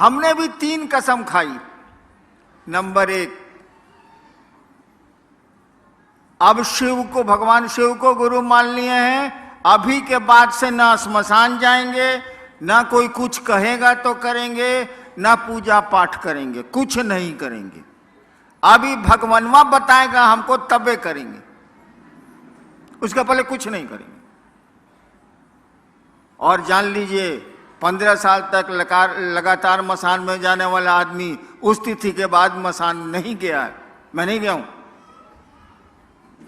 हमने भी 3 कसम खाई। नंबर 1, अब शिव को, भगवान शिव को गुरु मान लिए हैं, अभी के बाद से ना श्मशान जाएंगे, ना कोई कुछ कहेगा तो करेंगे, ना पूजा पाठ करेंगे, कुछ नहीं करेंगे। अभी भगवानवा बताएगा हमको तबे करेंगे, उसका पहले कुछ नहीं करेंगे। और जान लीजिए 15 साल तक लगातार मसान में जाने वाला आदमी उस तिथि के बाद मसान नहीं गया है। मैं नहीं गया हूं,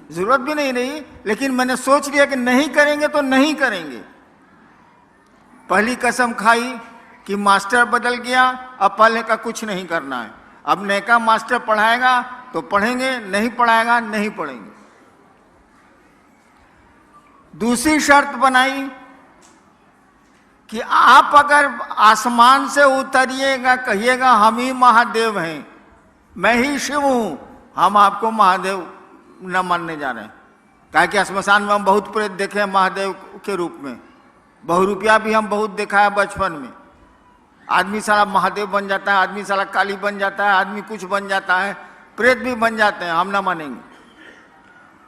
जरूरत भी नहीं रही, लेकिन मैंने सोच लिया कि नहीं करेंगे तो नहीं करेंगे। पहली कसम खाई कि मास्टर बदल गया, अब पहले का कुछ नहीं करना है। अब नैका मास्टर पढ़ाएगा तो पढ़ेंगे, नहीं पढ़ाएगा नहीं पढ़ेंगे। दूसरी शर्त बनाई कि आप अगर आसमान से उतरिएगा, कहिएगा हम ही महादेव हैं, मैं ही शिव हूं, हम आपको महादेव न मानने जा रहे हैं। कहा कि श्मशान में हम बहुत प्रेत देखे हैं महादेव के रूप में, बहुरूपिया भी हम बहुत देखा है बचपन में। आदमी साला महादेव बन जाता है, आदमी साला काली बन जाता है, आदमी कुछ बन जाता है, प्रेत भी बन जाते हैं, हम ना मानेंगे।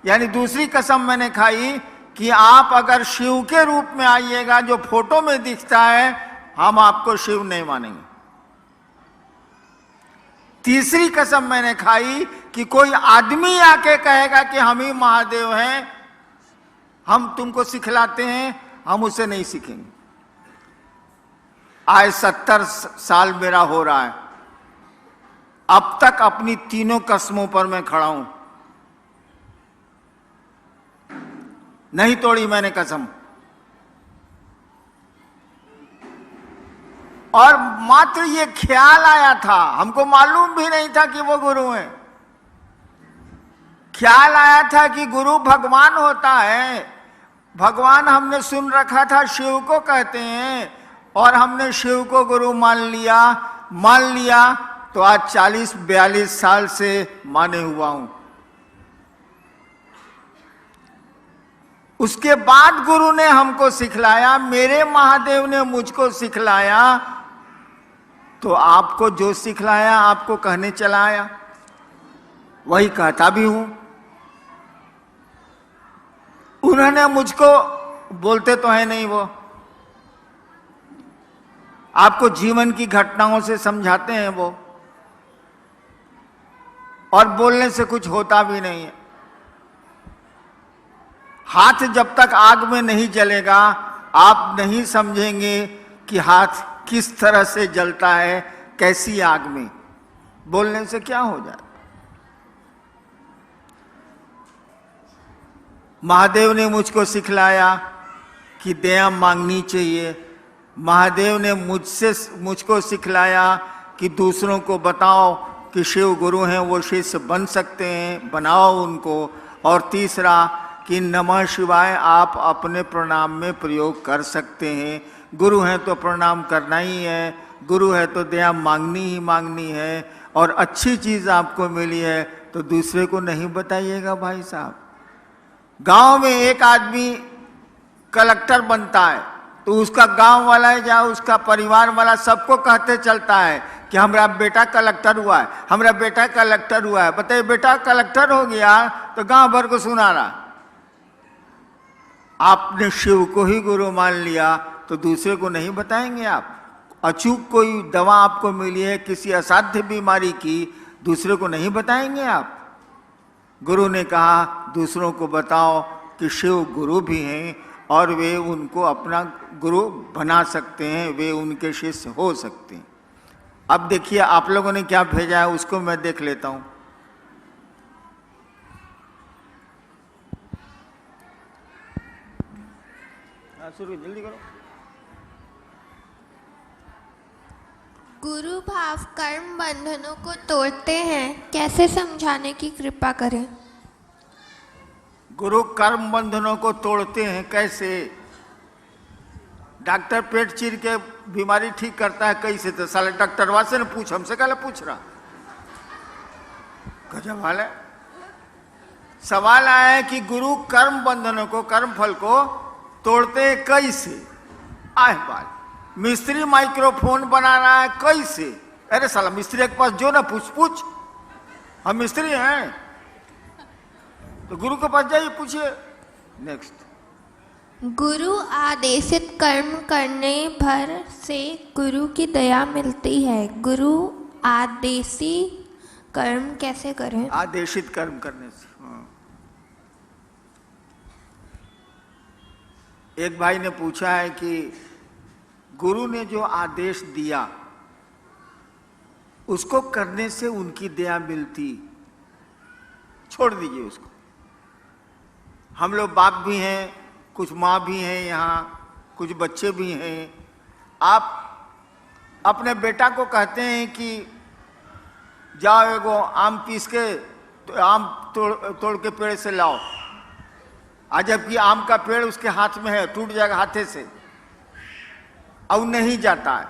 यानी दूसरी कसम मैंने खाई कि आप अगर शिव के रूप में आइएगा, जो फोटो में दिखता है, हम आपको शिव नहीं मानेंगे। तीसरी कसम मैंने खाई कि कोई आदमी आके कहेगा कि हम ही महादेव हैं, हम तुमको सिखलाते हैं, हम उससे नहीं सीखेंगे। आज 70 साल मेरा हो रहा है, अब तक अपनी तीनों कसमों पर मैं खड़ा हूं, नहीं तोड़ी मैंने कसम। और मात्र ये ख्याल आया था, हमको मालूम भी नहीं था कि वो गुरु हैं। ख्याल आया था कि गुरु भगवान होता है। भगवान हमने सुन रखा था शिव को कहते हैं, और हमने शिव को गुरु मान लिया तो आज 40-42 साल से माने हुआ हूं। उसके बाद गुरु ने हमको सिखलाया, मेरे महादेव ने मुझको सिखलाया, तो आपको जो सिखलाया आपको कहने चला आया, वही कहता भी हूं। उन्होंने मुझको, बोलते तो है नहीं वो, आपको जीवन की घटनाओं से समझाते हैं वो, और बोलने से कुछ होता भी नहीं है। हाथ जब तक आग में नहीं जलेगा, आप नहीं समझेंगे कि हाथ किस तरह से जलता है, कैसी आग में। बोलने से क्या हो जाए। महादेव ने मुझको सिखलाया कि दया मांगनी चाहिए। महादेव ने मुझको सिखलाया कि दूसरों को बताओ कि शिव गुरु हैं, वो शिष्य बन सकते हैं, बनाओ उनको। और तीसरा कि नमः शिवाय आप अपने प्रणाम में प्रयोग कर सकते हैं। गुरु हैं तो प्रणाम करना ही है, गुरु है तो दया मांगनी ही मांगनी है। और अच्छी चीज़ आपको मिली है तो दूसरे को नहीं बताइएगा भाई साहब। गांव में एक आदमी कलेक्टर बनता है तो उसका गांव वाला या उसका परिवार वाला सबको कहते चलता है कि हमारा बेटा कलेक्टर हुआ है, हमारा बेटा कलेक्टर हुआ है। बताइए, बेटा कलेक्टर हो गया तो गांव भर को सुना रहा। आपने शिव को ही गुरु मान लिया तो दूसरे को नहीं बताएंगे आप। अचूक कोई दवा आपको मिली है किसी असाध्य बीमारी की, दूसरे को नहीं बताएंगे आप। गुरु ने कहा दूसरों को बताओ कि शिव गुरु भी हैं और वे उनको अपना गुरु बना सकते हैं, वे उनके शिष्य हो सकते हैं। अब देखिए आप लोगों ने क्या भेजा है, उसको मैं देख लेता हूं। शुरू जल्दी करो। गुरु भाव कर्म बंधनों को तोड़ते हैं, कैसे समझाने की कृपा करें। गुरु कर्म बंधनों को तोड़ते हैं कैसे? डॉक्टर पेट चीर के बीमारी ठीक करता है कैसे? तो साले डॉक्टरवा से न पूछ, हमसे क्या पूछ रहा। गजब हाल है। सवाल आया है कि गुरु कर्म बंधनों को, कर्म फल को तोड़ते हैं कैसे? आह बात, मिस्त्री माइक्रोफोन बना रहा है कैसे? अरे साला मिस्त्री के पास जो ना पूछ, हम मिस्त्री हैं तो गुरु के पास जाइए, पूछिए। नेक्स्ट, गुरु आदेशित कर्म करने भर से गुरु की दया मिलती है। गुरु आदेशी कर्म कैसे करें? आदेशित कर्म करने से। हाँ। एक भाई ने पूछा है कि गुरु ने जो आदेश दिया उसको करने से उनकी दया मिलती, छोड़ दीजिए उसको। हम लोग बाप भी हैं, कुछ माँ भी हैं, यहाँ कुछ बच्चे भी हैं। आप अपने बेटा को कहते हैं कि जाओ एगो आम पीस के तो आम तोड़ के पेड़ से लाओ, आज जबकि आम का पेड़ उसके हाथ में है, टूट जाएगा हाथे से, और नहीं जाता है।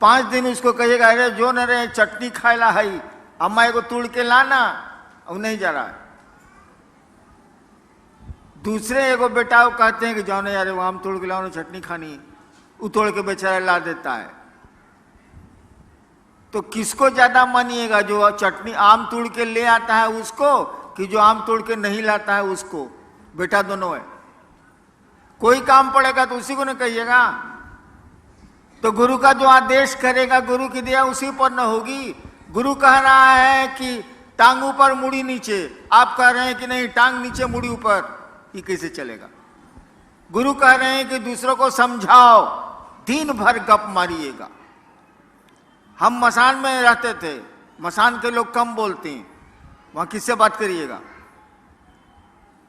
5 दिन उसको कहिएगा अरे जो न रे चटनी खाएला है, अम्मा एगो तोड़ के लाना, और नहीं जा रहा है। दूसरे एगो बेटा को कहते हैं कि जाओ ना यार वो आम तोड़ के लाओ ना, चटनी खानी है, वो तोड़ के बेचारा ला देता है। तो किसको ज्यादा मानिएगा, जो चटनी आम तोड़ के ले आता है उसको, कि जो आम तोड़ के नहीं लाता है उसको? बेटा दोनों है, कोई काम पड़ेगा तो उसी को न कहिएगा। तो गुरु का जो आदेश करेगा गुरु की दया उसी पर न होगी। गुरु कह रहा है कि टांग ऊपर मुड़ी नीचे, आप कह रहे हैं कि नहीं टांग नीचे मुड़ी ऊपर, ये कैसे चलेगा? गुरु कह रहे हैं कि दूसरों को समझाओ, दिन भर गप मारिएगा। हम मसान में रहते थे, मसान के लोग कम बोलते हैं, वहां किससे बात करिएगा?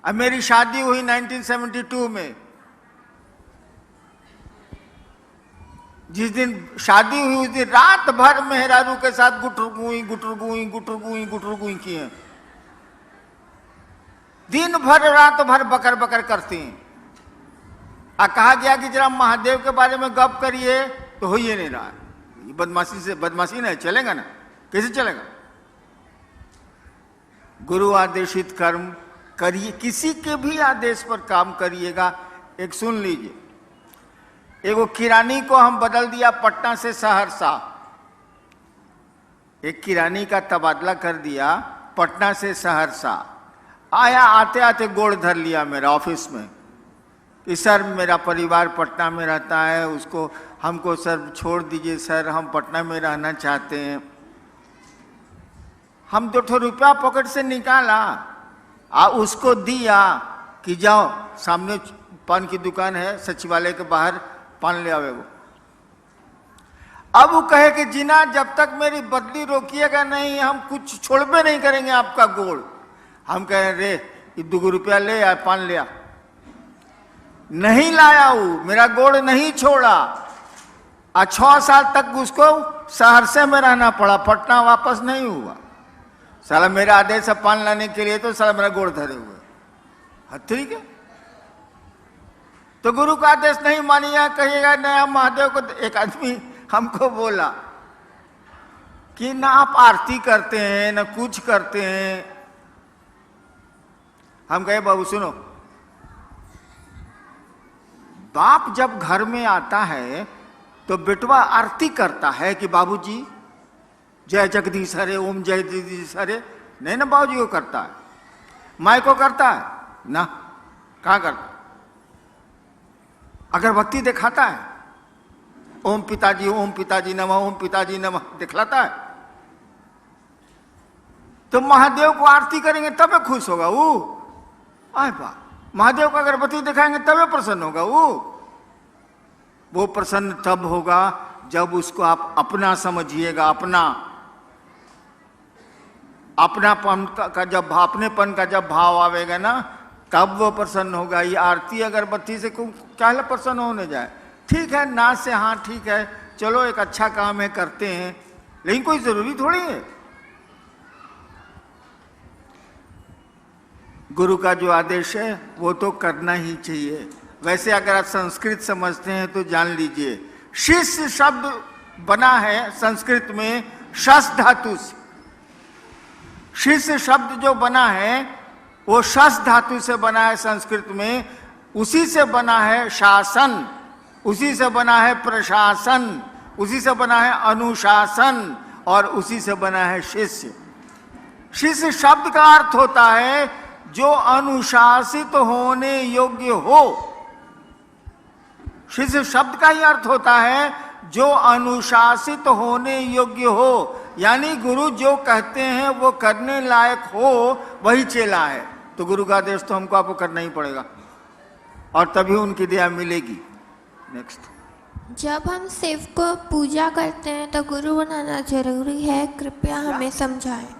अब मेरी शादी हुई 1972 में। जिस दिन शादी हुई उस दिन रात भर मेहरारू के साथ गुटर गुई किए। दिन भर रात भर बकर बकर करते हैं। कहा गया कि जरा महादेव के बारे में गप करिए, तो हो ही नहीं रहा है। ये बदमाशी नहीं चलेगा ना, कैसे चलेगा? गुरु आदेशित कर्म करिए, किसी के भी आदेश पर काम करिएगा। एक सुन लीजिए, एगो किरानी को हम बदल दिया पटना से सहरसा। एक किरानी का तबादला कर दिया पटना से सहरसा। आया, आते आते गोड़ धर लिया मेरा ऑफिस में कि सर मेरा परिवार पटना में रहता है, उसको हमको सर छोड़ दीजिए सर, हम पटना में रहना चाहते हैं। हम 2 रुपया पॉकेट से निकाला उसको दिया कि जाओ सामने पान की दुकान है सचिवालय के बाहर, पान ले आवे वो। अब वो कहे कि जिना जब तक मेरी बदली रोकिएगा नहीं हम कुछ छोड़बे नहीं करेंगे आपका गोड़। हम कहे रे 2 रुपया ले आ, पान ले आ। नहीं लाया वो, मेरा गोड़ नहीं छोड़ा। 6 साल तक उसको सहरसे में रहना पड़ा, पटना वापस नहीं हुआ। साला मेरा आदेश है पान लाने के लिए, तो साला मेरा गोड़ धरे हुए। ठीक है, तो गुरु का आदेश नहीं मानिएगा, कहिएगा नया महादेव को। एक आदमी हमको बोला कि ना आप आरती करते हैं ना कुछ करते हैं। हम कहे बाबू सुनो, बाप जब घर में आता है तो बेटवा आरती करता है कि बाबूजी जय जगदीश हरे, ओम जय जगदीश हरे। नहीं ना बाबूजी को करता है, माई को करता है ना, कहाँ करता? अगरबत्ती दिखाता है, ओम पिताजी नमः, ओम पिताजी नमः दिखलाता है। तो महादेव को आरती करेंगे तबे खुश होगा वो। आए बा, महादेव का अगरबत्ती दिखाएंगे तबे प्रसन्न होगा वो प्रसन्न तब होगा जब उसको आप अपना समझिएगा। अपनापन का जब अपनेपन का जब भाव आवेगा ना, तब वो प्रसन्न होगा। ये आरती अगरबत्ती से क्या प्रसन्न होने जाए? ठीक है ना से हाँ ठीक है, चलो एक अच्छा काम है करते हैं, लेकिन कोई जरूरी थोड़ी है। गुरु का जो आदेश है वो तो करना ही चाहिए। वैसे अगर आप संस्कृत समझते हैं तो जान लीजिए, शिष्य शब्द बना है संस्कृत में शस धातु से। शिष्य शब्द जो बना है वो शस धातु से बना है संस्कृत में। उसी से बना है शासन, उसी से बना है प्रशासन, उसी से बना है अनुशासन और उसी से बना है शिष्य। शिष्य शब्द का अर्थ होता है जो अनुशासित होने योग्य हो। शिष्य शब्द का ही अर्थ होता है जो अनुशासित होने योग्य हो, यानी गुरु जो कहते हैं वो करने लायक हो, वही चेला है। तो गुरु का आदेश तो हमको आपको करना ही पड़ेगा और तभी उनकी दया मिलेगी। नेक्स्ट, जब हम शिव को पूजा करते हैं तो गुरु बनाना जरूरी है, कृपया हमें समझाएं।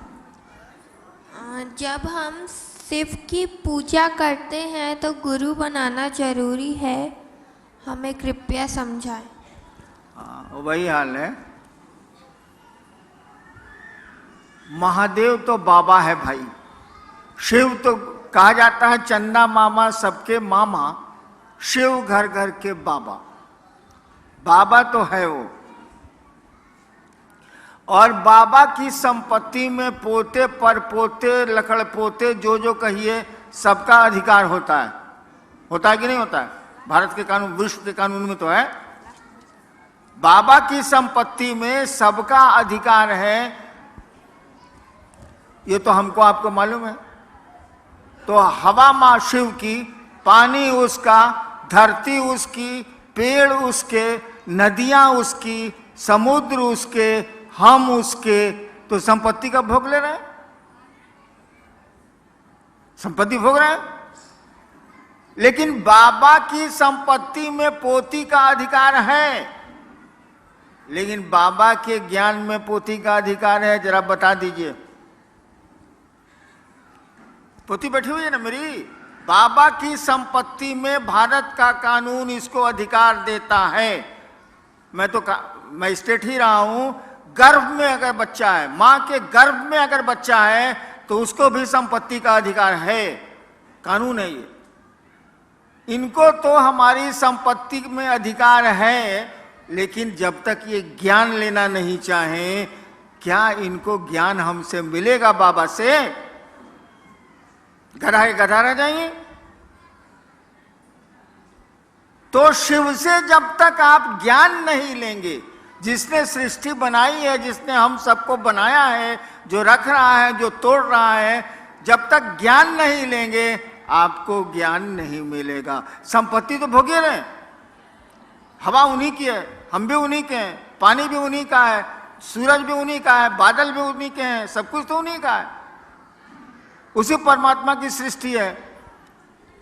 जब हम शिव की पूजा करते हैं तो गुरु बनाना जरूरी है, हमें कृपया समझाएं। वही हाल है। महादेव तो बाबा है भाई, शिव तो कहा जाता है चंदा मामा सबके मामा, शिव घर घर के बाबा। बाबा तो है वो, और बाबा की संपत्ति में पोते पर पोते लकड़ पोते जो जो कहिए सबका अधिकार होता है कि नहीं होता है? भारत के कानून, विश्व के कानून में तो है। बाबा की संपत्ति में सबका अधिकार है, ये तो हमको आपको मालूम है। तो हवा मां शिव की, पानी उसका, धरती उसकी, पेड़ उसके, नदियां उसकी, समुद्र उसके, हम उसके, तो संपत्ति का भोग ले रहे हैं, संपत्ति भोग रहे हैं। लेकिन बाबा की संपत्ति में पोती का अधिकार है, लेकिन बाबा के ज्ञान में पोती का अधिकार है, जरा बता दीजिए। पोती बैठी हुई है ना मेरी। बाबा की संपत्ति में भारत का कानून इसको अधिकार देता है। मैं स्टेट ही रहा हूं, गर्भ में अगर बच्चा है, मां के गर्भ में अगर बच्चा है तो उसको भी संपत्ति का अधिकार है, कानून है ये। इनको तो हमारी संपत्ति में अधिकार है, लेकिन जब तक ये ज्ञान लेना नहीं चाहें, क्या इनको ज्ञान हमसे मिलेगा बाबा से? गधा के गधा रह जाएंगे। तो शिव से जब तक आप ज्ञान नहीं लेंगे, जिसने सृष्टि बनाई है, जिसने हम सबको बनाया है, जो रख रहा है, जो तोड़ रहा है, जब तक ज्ञान नहीं लेंगे आपको ज्ञान नहीं मिलेगा। संपत्ति तो भोगे रहे, हवा उन्हीं की है, हम भी उन्हीं के हैं, पानी भी उन्हीं का है, सूरज भी उन्हीं का है, बादल भी उन्हीं के हैं, सब कुछ तो उन्हीं का है, उसी परमात्मा की सृष्टि है।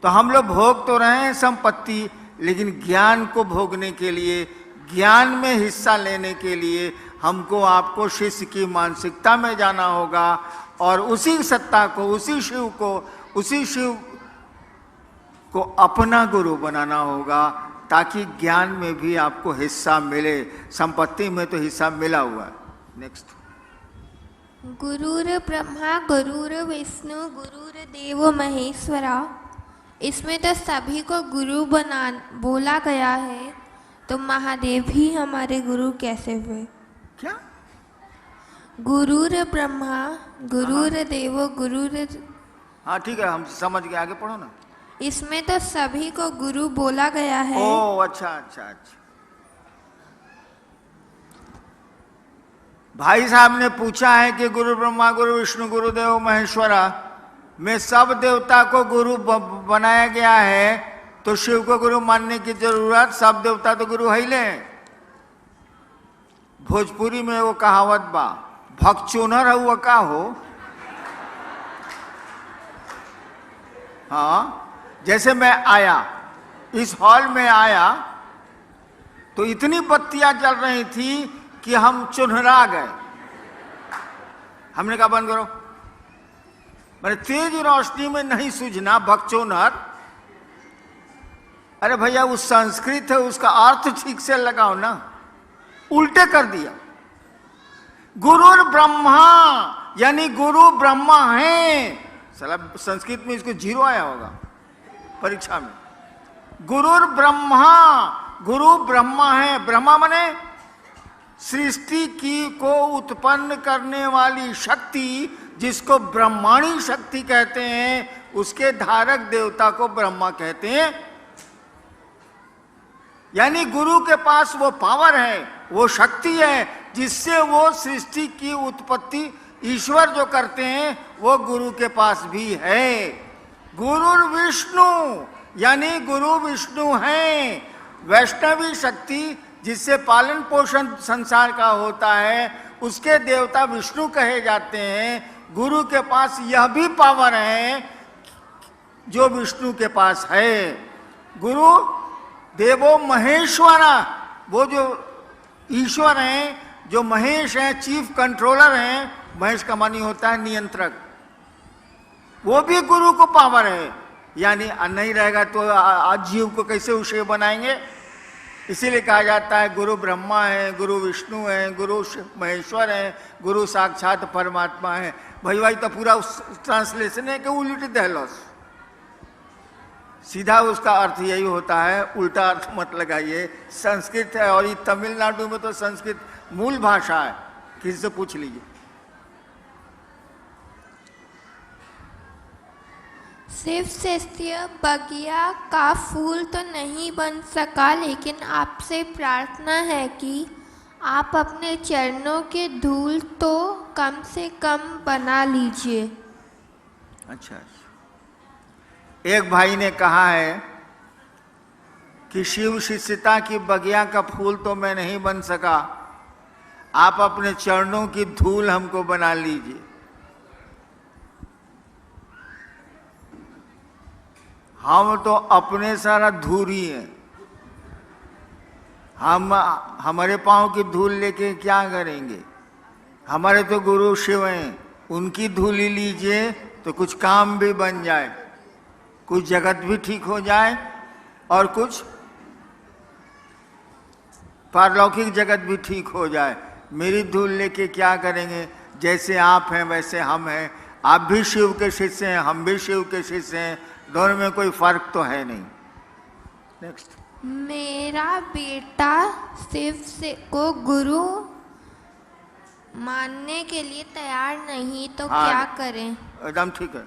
तो हम लोग भोग तो रहे हैं संपत्ति, लेकिन ज्ञान को भोगने के लिए, ज्ञान में हिस्सा लेने के लिए हमको आपको शिष्य की मानसिकता में जाना होगा और उसी सत्ता को, उसी शिव को अपना गुरु बनाना होगा, ताकि ज्ञान में भी आपको हिस्सा मिले। संपत्ति में तो हिस्सा मिला हुआ है। नेक्स्ट, गुरुर ब्रह्मा गुरुर विष्णु गुरुर देव महेश्वरा, इसमें तो सभी को गुरु बोला गया है, तो महादेव ही हमारे गुरु कैसे हुए? क्या? गुरुर ब्रह्मा गुरुर देव गुरुर, हाँ ठीक है, हम समझ गए, आगे पढ़ो ना। इसमें तो सभी को गुरु बोला गया है। ओ अच्छा अच्छा अच्छा। भाई साहब ने पूछा है कि गुरु ब्रह्मा गुरु विष्णु गुरुदेव महेश्वरा में सब देवता को गुरु बनाया गया है, तो शिव को गुरु मानने की जरूरत, सब देवता तो गुरु है ही ले। भोजपुरी में वो कहावत बा, भगचोनर हुआ का हो। हाँ, जैसे मैं आया, इस हॉल में आया तो इतनी बत्तियां जल रही थी कि हम चुनहरा गए। हमने कहा बंद करो, मैंने तेज रोशनी में नहीं सूझना, भगचोनर। अरे भैया वो संस्कृत है, उसका अर्थ ठीक से लगाओ ना, उल्टे कर दिया। गुरुर ब्रह्मा यानी गुरु ब्रह्मा है। साला संस्कृत में इसको 0 आया होगा परीक्षा में। गुरुर ब्रह्मा, गुरु ब्रह्मा है। ब्रह्मा माने सृष्टि की को उत्पन्न करने वाली शक्ति, जिसको ब्रह्माणी शक्ति कहते हैं, उसके धारक देवता को ब्रह्मा कहते हैं। यानी गुरु के पास वो पावर है, वो शक्ति है जिससे वो सृष्टि की उत्पत्ति ईश्वर जो करते हैं वो गुरु के पास भी है। गुरु विष्णु, यानी गुरु विष्णु हैं। वैष्णवी शक्ति जिससे पालन पोषण संसार का होता है उसके देवता विष्णु कहे जाते हैं। गुरु के पास यह भी पावर है जो विष्णु के पास है। गुरु देवो महेश्वरा, वो जो ईश्वर हैं, जो महेश हैं, चीफ कंट्रोलर हैं। महेश का मानी होता है नियंत्रक, वो भी गुरु को पावर है। यानी नहीं रहेगा तो आज जीव को कैसे उसे बनाएंगे। इसीलिए कहा जाता है गुरु ब्रह्मा है, गुरु विष्णु है, गुरु महेश्वर है, गुरु साक्षात परमात्मा है। भाई तो पूरा ट्रांसलेशन है कि उल्टी दहलोस, सीधा उसका अर्थ यही होता है, उल्टा अर्थ मत लगाइए। संस्कृत है और ये तमिलनाडु में तो संस्कृत मूल भाषा है, किसी से पूछ लीजिए। सिर्फ सस्य बगिया का फूल तो नहीं बन सका, लेकिन आपसे प्रार्थना है कि आप अपने चरणों के धूल तो कम से कम बना लीजिए। अच्छा, एक भाई ने कहा है कि शिव शिष्यता की बगिया का फूल तो मैं नहीं बन सका, आप अपने चरणों की धूल हमको बना लीजिए। हम तो अपने सारा धूरी हैं, हम हमारे पाँव की धूल लेके क्या करेंगे। हमारे तो गुरु शिव हैं, उनकी धूल ही लीजिए तो कुछ काम भी बन जाए, कुछ जगत भी ठीक हो जाए और कुछ पारलौकिक जगत भी ठीक हो जाए। मेरी धूल लेके क्या करेंगे। जैसे आप हैं वैसे हम हैं, आप भी शिव के शिष्य हैं, हम भी शिव के शिष्य हैं, दोनों में कोई फर्क तो है नहीं। नेक्स्ट। मेरा बेटा शिव से को गुरु मानने के लिए तैयार नहीं, तो क्या करें। एकदम ठीक है।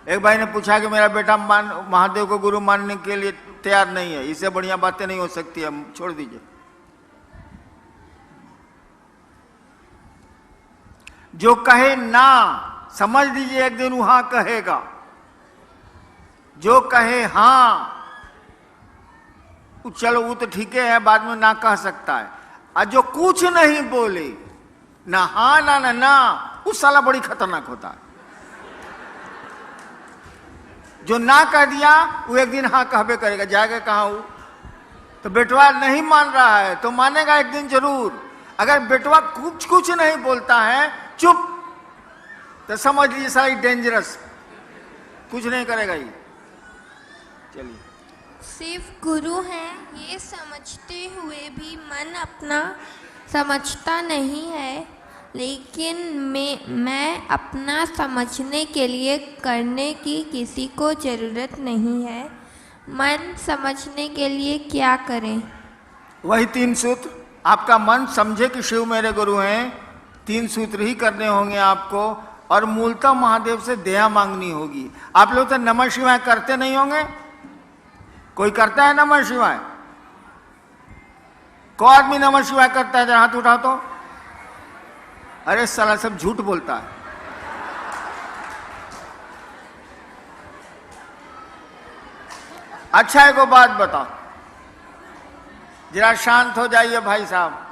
एक भाई ने पूछा कि मेरा बेटा महादेव को गुरु मानने के लिए तैयार नहीं है, इससे बढ़िया बातें नहीं हो सकती है, छोड़ दीजिए। जो कहे ना, समझ लीजिए एक दिन वहां कहेगा। जो कहे हाँ, चलो वो तो ठीक है, बाद में ना कह सकता है। और जो कुछ नहीं बोले, ना हाँ ना ना ना, उस साला बड़ी खतरनाक होता है। जो ना कह दिया वो एक दिन हाँ कहबे करेगा, जाएगा कहाँ वो। तो बेटवा नहीं मान रहा है तो मानेगा एक दिन जरूर। अगर बेटवा कुछ नहीं बोलता है, चुप, तो समझ लीजिए सारी डेंजरस, कुछ नहीं करेगा ये। चलिए। सिर्फ गुरु हैं ये समझते हुए भी मन अपना समझता नहीं है, लेकिन मैं अपना समझने के लिए करने की किसी को ज़रूरत नहीं है। मन समझने के लिए क्या करें। वही 3 सूत्र। आपका मन समझे कि शिव मेरे गुरु हैं, 3 सूत्र ही करने होंगे आपको। और मूलतः महादेव से दया मांगनी होगी। आप लोग तो नमः शिवाय करते नहीं होंगे। कोई करता है नमः शिवाय? कौन आदमी नमः शिवाय करता है? हाथ उठाओ तो। अरे साला सब झूठ बोलता है। अच्छा एक बात बताओ, जरा शांत हो जाइए भाई साहब।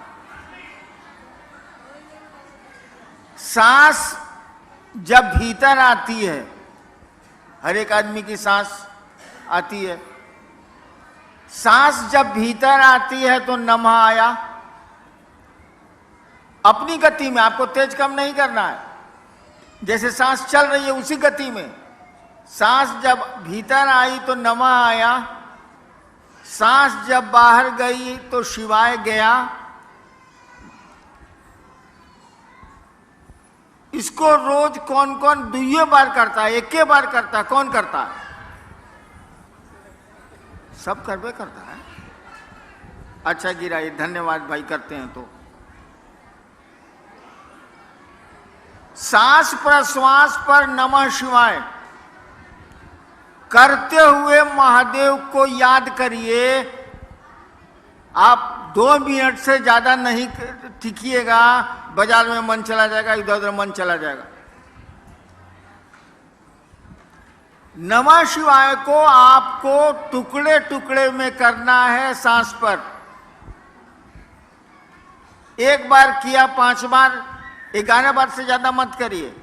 सांस जब भीतर आती है, हर एक आदमी की सांस आती है, सांस जब भीतर आती है तो नमः आया। अपनी गति में, आपको तेज कम नहीं करना है, जैसे सांस चल रही है उसी गति में। सांस जब भीतर आई तो नमः आया, सांस जब बाहर गई तो शिवाय गया। इसको रोज कौन कौन 2 बार करता है, 1 बार करता है? कौन करता है? सब करबे करता है। अच्छा गिराइए, धन्यवाद भाई, करते हैं तो। सांस प्रश्वास पर नमः शिवाय करते हुए महादेव को याद करिए आप 2 मिनट से ज्यादा नहीं टिकिएगा, बाजार में मन चला जाएगा, इधर उधर मन चला जाएगा। नमः शिवाय को आपको टुकड़े टुकड़े में करना है सांस पर। एक बार किया 5 बार, 11 बार से ज्यादा मत करिए।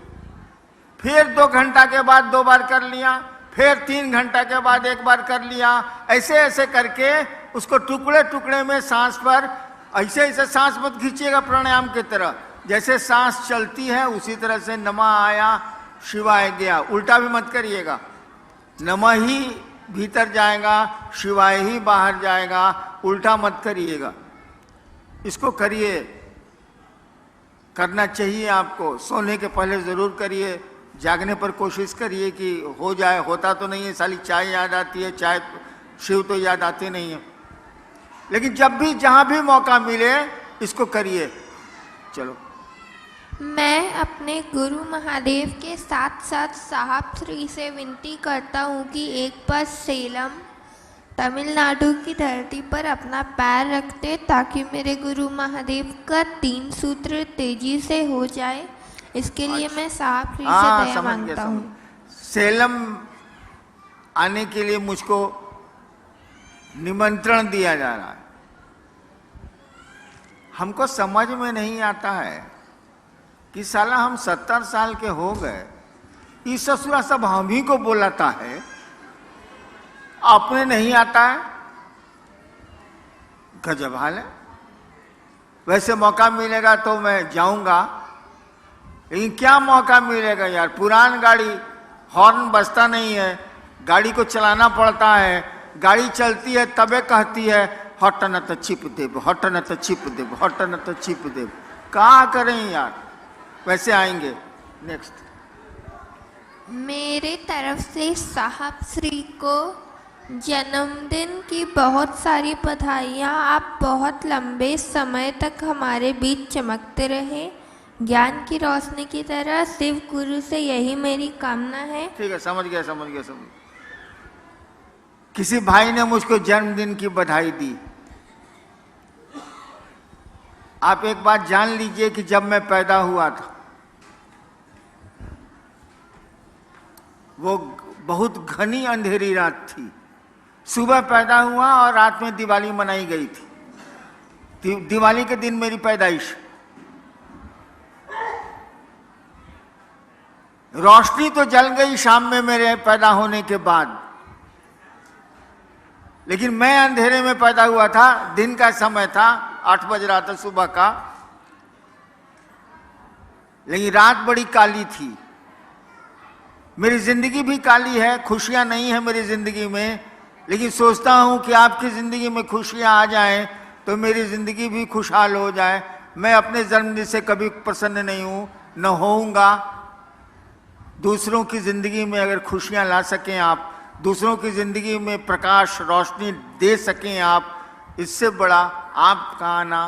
फिर 2 घंटा के बाद 2 बार कर लिया, फिर 3 घंटा के बाद 1 बार कर लिया। ऐसे ऐसे करके उसको टुकड़े टुकड़े में सांस पर, ऐसे ऐसे सांस मत खींचिएगा प्राणायाम की तरह। जैसे सांस चलती है उसी तरह से नमः आया, शिवाय गया, उल्टा भी मत करिएगा। नमः ही भीतर जाएगा, शिवाय ही बाहर जाएगा, उल्टा मत करिएगा। इसको करिए, करना चाहिए आपको। सोने के पहले जरूर करिए, जागने पर कोशिश करिए कि हो जाए। होता तो नहीं है, साली चाय याद आती है, चाय शिव तो याद आते नहीं है। लेकिन जब भी जहां भी मौका मिले इसको करिए। चलो। मैं अपने गुरु महादेव के साथ साथ साहब श्री से विनती करता हूँ कि एक बार सेलम तमिलनाडु की धरती पर अपना पैर रखते ताकि मेरे गुरु महादेव का 3 सूत्र तेजी से हो जाए। इसके लिए मैं साहब श्री से दया मांगता हूँ। सेलम आने के लिए मुझको निमंत्रण दिया जा रहा है। हमको समझ में नहीं आता है कि साला हम 70 साल के हो गए, इस ससुरा सब हम ही को बोलाता है, अपने नहीं आता है। गजब हाल है। वैसे मौका मिलेगा तो मैं जाऊंगा, लेकिन क्या मौका मिलेगा यार। पुरान गाड़ी, हॉर्न बजता नहीं है, गाड़ी को चलाना पड़ता है। गाड़ी चलती है तबे कहती है हट न तो छिप देव, हट न तो छिप देव, हट न तो छिप देव। क्या करें यार। वैसे आएंगे। नेक्स्ट। मेरे तरफ से साहब श्री को जन्मदिन की बहुत सारी बधाइयाँ। आप बहुत लंबे समय तक हमारे बीच चमकते रहे, ज्ञान की रोशनी की तरह। शिव गुरु से यही मेरी कामना है। ठीक है, समझ गया समझ गया समझ। किसी भाई ने मुझको जन्मदिन की बधाई दी। आप एक बात जान लीजिए कि जब मैं पैदा हुआ था वो बहुत घनी अंधेरी रात थी। सुबह पैदा हुआ और रात में दिवाली मनाई गई थी। दिवाली के दिन मेरी पैदाइश। रोशनी तो जल गई शाम में मेरे पैदा होने के बाद, लेकिन मैं अंधेरे में पैदा हुआ था। दिन का समय था, 8 बज रहा था सुबह का, लेकिन रात बड़ी काली थी। मेरी जिंदगी भी काली है, खुशियां नहीं है मेरी जिंदगी में, लेकिन सोचता हूं कि आपकी जिंदगी में खुशियां आ जाएं तो मेरी जिंदगी भी खुशहाल हो जाए। मैं अपने जन्मदिन से कभी प्रसन्न नहीं हूं, न होऊंगा। दूसरों की जिंदगी में अगर खुशियां ला सकें आप, दूसरों की जिंदगी में प्रकाश रोशनी दे सकें आप, इससे बड़ा आपका आना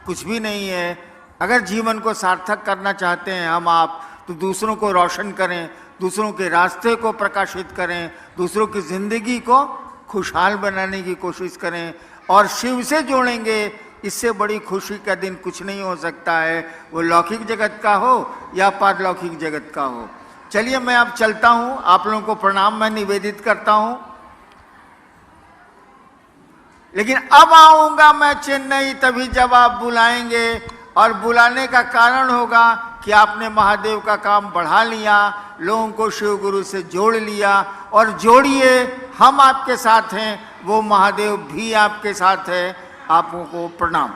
कुछ भी नहीं है। अगर जीवन को सार्थक करना चाहते हैं हम आप, तो दूसरों को रोशन करें, दूसरों के रास्ते को प्रकाशित करें, दूसरों की जिंदगी को खुशहाल बनाने की कोशिश करें और शिव से जोड़ेंगे। इससे बड़ी खुशी का दिन कुछ नहीं हो सकता है, वो लौकिक जगत का हो या पारलौकिक जगत का हो। चलिए मैं अब चलता हूं, आप लोगों को प्रणाम मैं निवेदित करता हूं। लेकिन अब आऊंगा मैं चेन्नई तभी जब आप बुलाएंगे, और बुलाने का कारण होगा कि आपने महादेव का काम बढ़ा लिया, लोगों को शिव गुरु से जोड़ लिया। और जोड़िए, हम आपके साथ हैं, वो महादेव भी आपके साथ है। आपको प्रणाम।